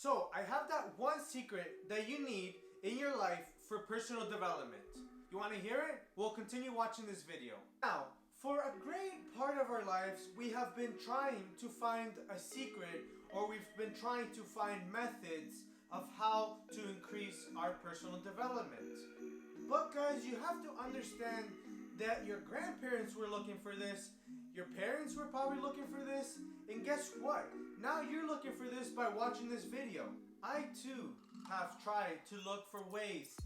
So, I have that one secret that you need in your life for personal development. You want to hear it? We'll continue watching this video. Now, for a great part of our lives, we have been trying to find a secret, or we've been trying to find methods of how to increase our personal development. But guys, you have to understand that your grandparents were looking for this, your parents were probably looking for this, and guess what? Now you're looking for this by watching this video. I too have tried to look for ways,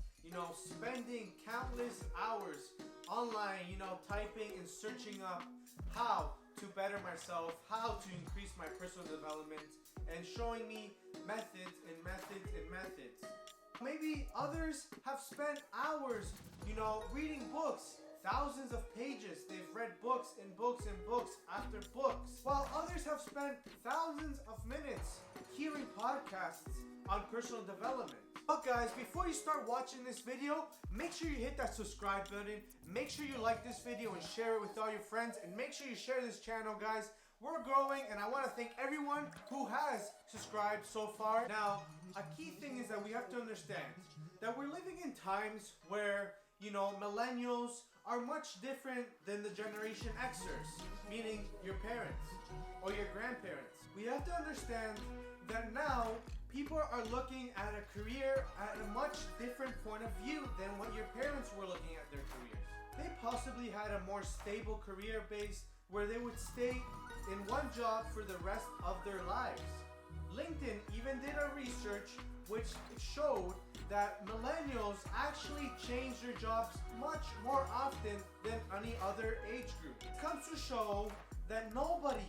spending countless hours online, typing and searching up how to better myself, how to increase my personal development, and showing me methods and methods and methods. Maybe others have spent hours, reading books, thousands of pages. They've read books and books and books after books, while others have spent thousands of minutes hearing podcasts on personal development. But guys, before you start watching this video, make sure you hit that subscribe button, make sure you like this video and share it with all your friends, and make sure you share this channel, guys. We're growing, and I want to thank everyone who has subscribed so far. Now, a key thing is that we have to understand that we're living in times where, millennials are much different than the Generation Xers, meaning your parents or your grandparents. We have to understand that now people are looking at a career at a much different point of view than what your parents were looking at their careers. They possibly had a more stable career base where they would stay in one job for the rest of their lives. LinkedIn even did a research which showed that millennials actually change their jobs much more often than any other age group. It comes to show that nobody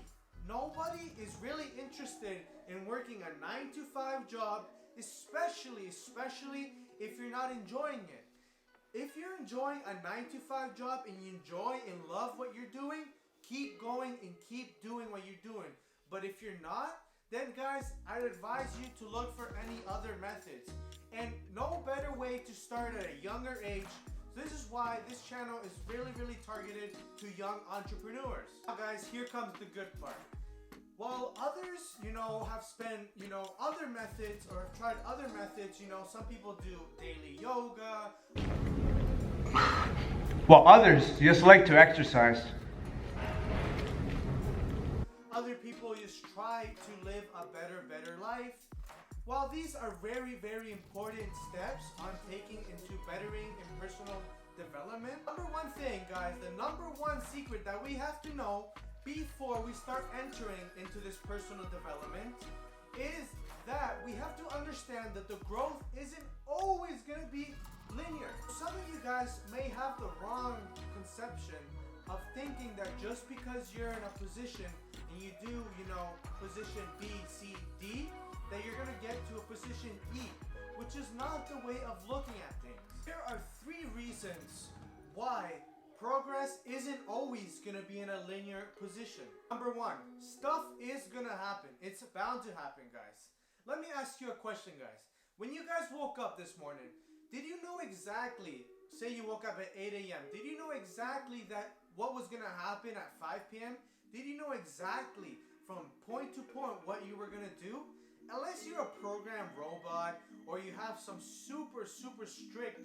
is really interested in working a 9-to-5 job, especially if you're not enjoying it. If you're enjoying a 9-to-5 job and you enjoy and love what you're doing, keep going and keep doing what you're doing. But if you're not, then guys, I'd advise you to look for any other methods. And no better way to start at a younger age. This is why this channel is really targeted to young entrepreneurs. Now guys, here comes the good part. While others, have spent, other methods or have tried other methods, some people do daily yoga. While others just like to exercise. Other people just try to live a better life. While these are very important steps on taking into bettering in personal development, number one thing, guys, the number one secret that we have to know before we start entering into this personal development is that we have to understand that the growth isn't always going to be linear. Some of you guys may have the wrong conception of thinking that just because you're in a position and you do, position B, C, D, that you're going to get to a position E, which is not the way of looking at things. There are 3 reasons why progress isn't always going to be in a linear position. Number 1, stuff is going to happen. It's bound to happen, guys. Let me ask you a question, guys. When you guys woke up this morning, did you know exactly, say you woke up at 8 a.m., did you know exactly that what was going to happen at 5 p.m.? Did you know exactly from point to point what you were going to do? Unless you're a program robot or you have some super strict,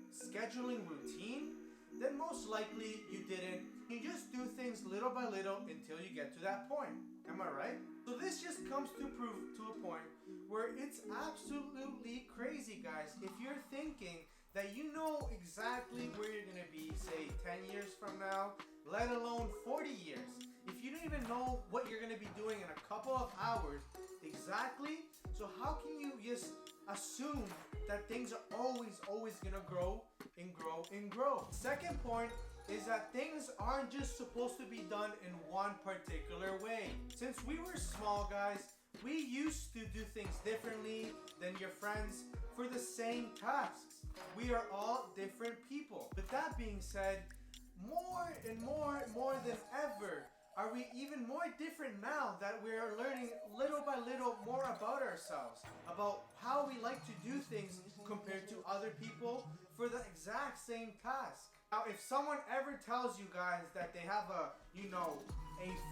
scheduling routine, then most likely you didn't. You just do things little by little until you get to that point. Am I right? So this just comes to prove to a point where it's absolutely crazy, guys. If you're thinking that you know exactly where you're going to be, say, 10 years from now, let alone 40 years. If you don't even know what you're going to be doing in a couple of hours exactly, so how can you just assume that things are always going to grow and grow and grow? Second point is that things aren't just supposed to be done in one particular way. Since we were small, guys, we used to do things differently than your friends for the same tasks. We are all different people. With that being said, more and more than ever, are we even more different now that we are learning little by little more about ourselves, about how we like to do things compared to other people for the exact same task. Now, if someone ever tells you guys that they have a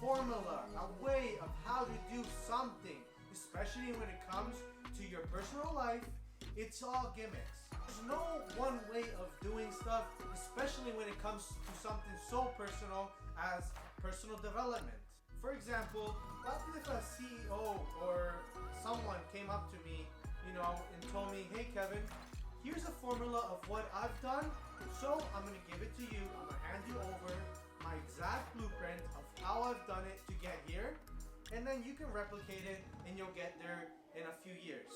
formula, a way of how to do something, especially when it comes to your personal life, it's all gimmicks. There's no one way of doing stuff, especially when it comes to something so personal as personal development. For example, what if a CEO or someone came up to me, and told me, hey Kevin, here's a formula of what I've done, so I'm gonna give it to you. I'm gonna hand you over my exact blueprint of how I've done it to get here, and then you can replicate it and you'll get there in a few years.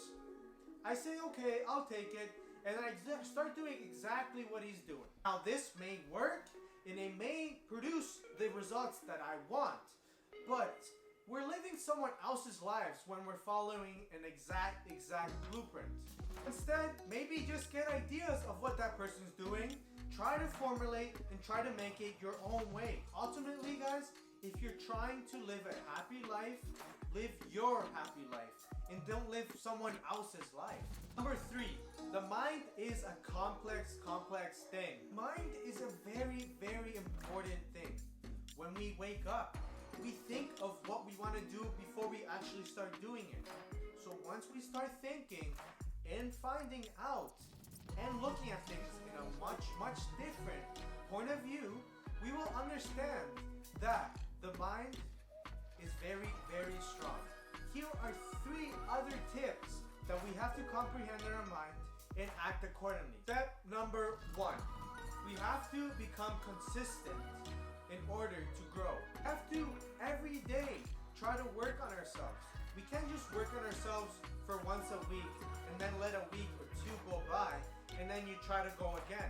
I say, okay, I'll take it, and then I start doing exactly what he's doing. Now this may work and it may produce the results that I want, but we're living someone else's lives when we're following an exact blueprint. Instead, maybe just get ideas of what that person's doing, try to formulate and try to make it your own way. Ultimately, guys, if you're trying to live a happy life, live your happy life and don't live someone else's life. Number 3, the mind is a complex thing. Mind is a very important thing. When we wake up, we think of what we want to do before we actually start doing it. So once we start thinking and finding out and looking at things in a much different point of view, we will understand that the mind is very strong. Here are 3 other tips that we have to comprehend in our mind and act accordingly. Step number 1, we have to become consistent in order to grow. We have to every day try to work on ourselves. We can't just work on ourselves for once a week and then let a week or 2 go by and then you try to go again.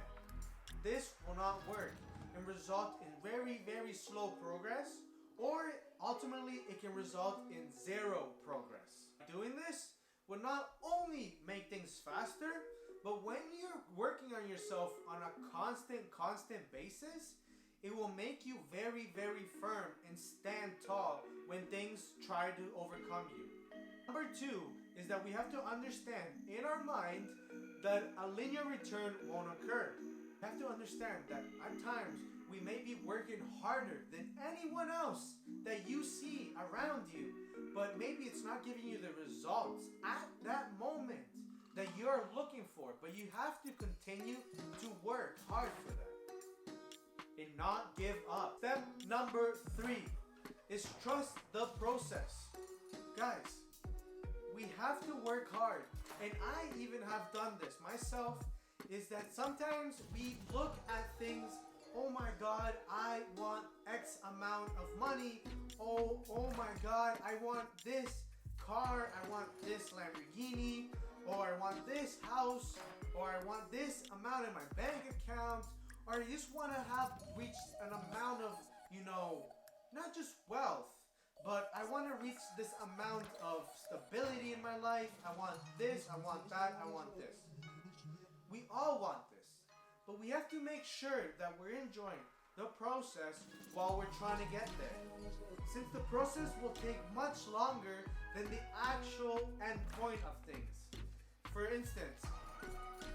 This will not work and result in very slow progress, or ultimately it can result in 0 progress. Doing this will not only make things faster, but when you're working on yourself on a constant basis, it will make you very firm and stand tall when things try to overcome you. Number 2 is that we have to understand in our mind that a linear return won't occur. We have to understand that at times we may be working harder than anyone else that you see around you, but maybe it's not giving you the results at that moment that you're looking for, but you have to continue to work hard for that and not give up. Step number 3 is trust the process. Guys, we have to work hard, and I even have done this myself, is that sometimes we look at things, oh my God, I want X amount of money, oh my God, I want this car, I want this Lamborghini, or I want this house, or I want this amount in my bank account, or you just want to have reached an amount of, not just wealth, but I want to reach this amount of stability in my life. I want this, I want that, I want this. We all want this, but we have to make sure that we're enjoying the process while we're trying to get there. Since the process will take much longer than the actual end point of things. For instance,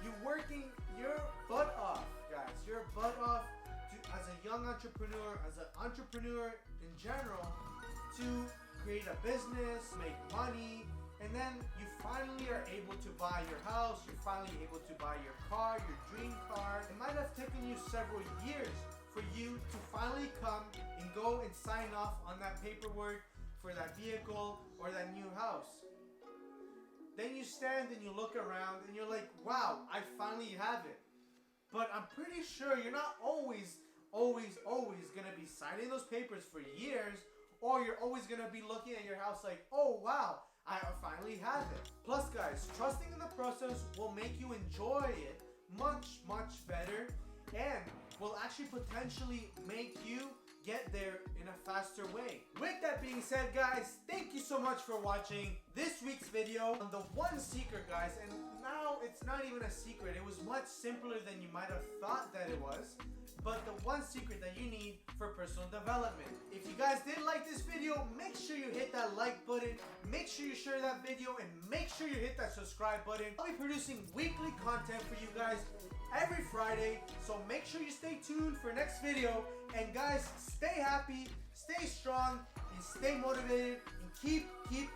you're working your butt off, guys. Your butt off as a young entrepreneur, as an entrepreneur in general, to create a business, make money, and then you finally are able to buy your house, you're finally able to buy your car, your dream car. It might have taken you several years for you to finally come and go and sign off on that paperwork for that vehicle or that new house. Then you stand and you look around and you're like, wow, I finally have it. But I'm pretty sure you're not always gonna be signing those papers for years, or you're always gonna be looking at your house like, oh wow, I finally have it. Plus guys, trusting in the process will make you enjoy it much better, and will actually potentially make you get there in a faster way. With that being said, guys, thank you so much for watching this week's video on the one secret, guys. And now it's not even a secret. It was much simpler than you might have thought that it was. But the one secret that you need for personal development. If you guys did like this video, make sure you hit that like button, make sure you share that video, and make sure you hit that subscribe button. I'll be producing weekly content for you guys every Friday, so make sure you stay tuned for next video. And guys, stay happy, stay strong, and stay motivated, and keep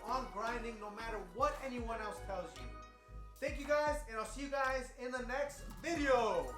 on grinding no matter what anyone else tells you. Thank you guys, and I'll see you guys in the next video.